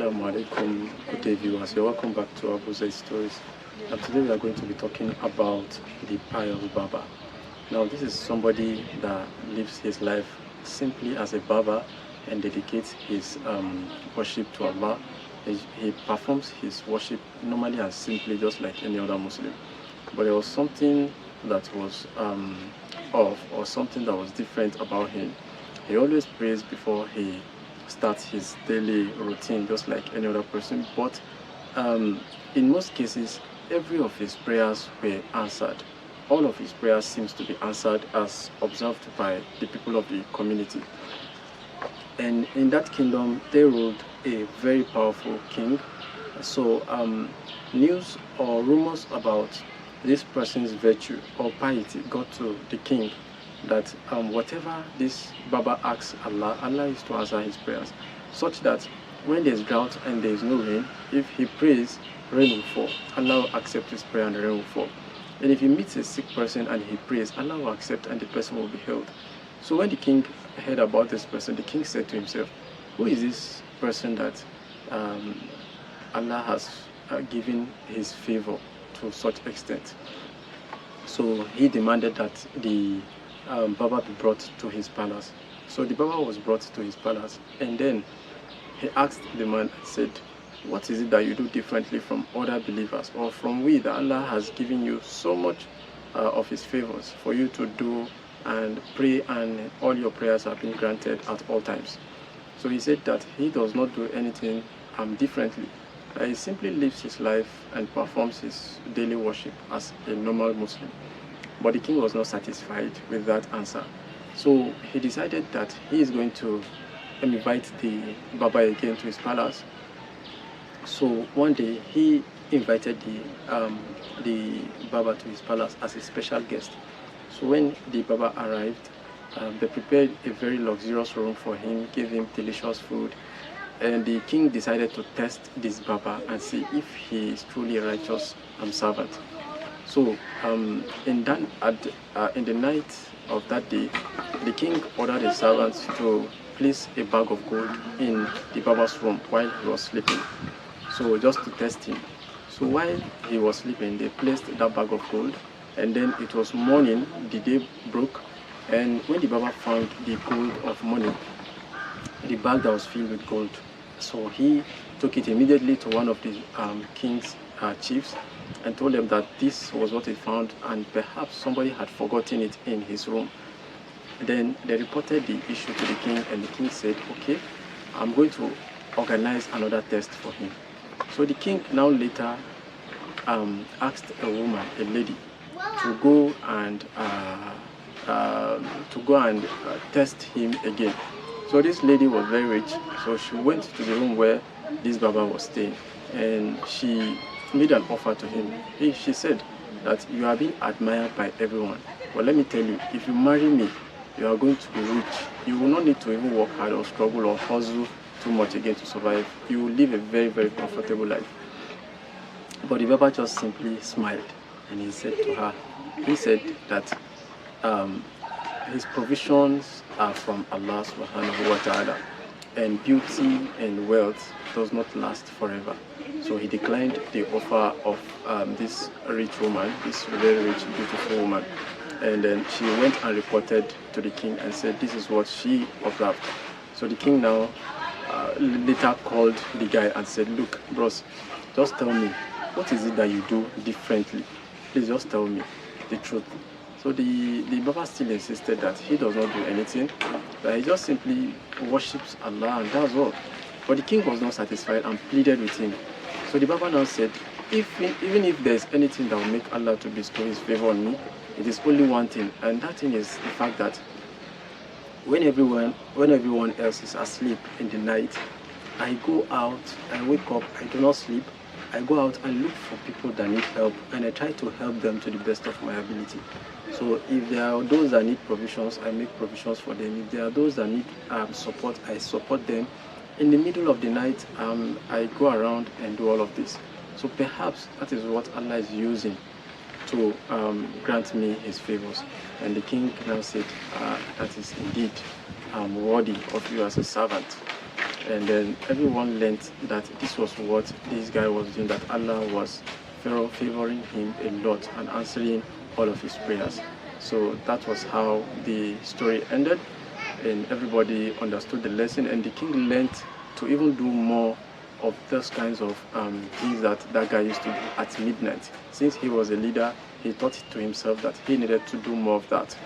Assalamu alaikum, good day viewers. You're welcome back to Abu Zaid Stories. And today we are going to be talking about the Pious Barber. Now this is somebody that lives his life simply as a barber and dedicates his worship to Allah. He performs his worship normally and simply just like any other Muslim. But there was something that was off, or something that was different about him. He always prays before he starts his daily routine just like any other person, but in most cases every of his prayers were answered. All of his prayers seems to be answered as observed by the people of the community. And in that kingdom they ruled a very powerful king. So news or rumors about this person's virtue or piety got to the king, that whatever this Baba asks Allah, Allah is to answer his prayers, such that when there is drought and there is no rain, if he prays, rain will fall. Allah will accept his prayer and the rain will fall. And if he meets a sick person and he prays, Allah will accept and the person will be healed. So when the king heard about this person, the king said to himself, who is this person that Allah has given his favor to such extent? So he demanded that the Baba be brought to his palace. So the Baba was brought to his palace, and then he asked the man and said, what is it that you do differently from other believers, or from we that Allah has given you so much of his favors for you to do and pray, and all your prayers have been granted at all times? So he said that he does not do anything differently. He simply lives his life and performs his daily worship as a normal Muslim. But the king was not satisfied with that answer. So he decided that he is going to invite the Baba again to his palace. So one day he invited the Baba to his palace as a special guest. So when the Baba arrived, they prepared a very luxurious room for him, gave him delicious food, and the king decided to test this Baba and see if he is truly a righteous servant. So in the night of that day, the king ordered his servants to place a bag of gold in the Baba's room while he was sleeping, so just to test him. So while he was sleeping, they placed that bag of gold, and then it was morning, the day broke, and when the Baba found the gold of money, the bag that was filled with gold, so he took it immediately to one of the king's chiefs and told them that this was what he found, and perhaps somebody had forgotten it in his room. Then they reported the issue to the king, and the king said, okay, I'm going to organize another test for him. So the king now later asked a woman, a lady, to go and test him again. So this lady was very rich, so she went to the room where this Baba was staying, and she made an offer to him. She said that you are being admired by everyone, but let me tell you, if you marry me, you are going to be rich. You will not need to even work hard or struggle or hustle too much again to survive. You will live a very, very comfortable life. But the Baba just simply smiled, and he said to her, he said that his provisions are from Allah subhanahu wa ta'ala, and beauty and wealth does not last forever. So he declined the offer of this rich woman, this very rich, beautiful woman. And then she went and reported to the king and said this is what she observed. So the king now later called the guy and said, look, bros, just tell me, what is it that you do differently? Please just tell me the truth. So the Baba still insisted that he does not do anything, that he just simply worships Allah, and that's all. But the king was not satisfied and pleaded with him. So the Baba now said, even if there's anything that will make Allah to bestow his favor on me, it is only one thing, and that thing is the fact that when everyone else is asleep in the night, I go out, I wake up, I do not sleep, I go out and look for people that need help, and I try to help them to the best of my ability. So if there are those that need provisions, I make provisions for them. If there are those that need support, I support them. In the middle of the night, I go around and do all of this. So perhaps that is what Allah is using to grant me his favors. And the king now said, that is indeed worthy of you as a servant. And then everyone learned that this was what this guy was doing, that Allah was favoring him a lot and answering all of his prayers. So that was how the story ended, and everybody understood the lesson, and the king learned to even do more of those kinds of things that that guy used to do at midnight. Since he was a leader, he thought to himself that he needed to do more of that.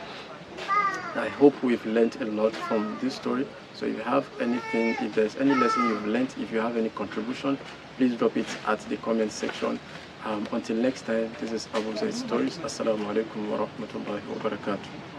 I hope we've learned a lot from this story. So if you have anything, if there's any lesson you've learned, if you have any contribution, please drop it at the comment section. Until next time, this is Abu Zaid Stories. Assalamu alaikum wa rahmatullahi wa barakatuh.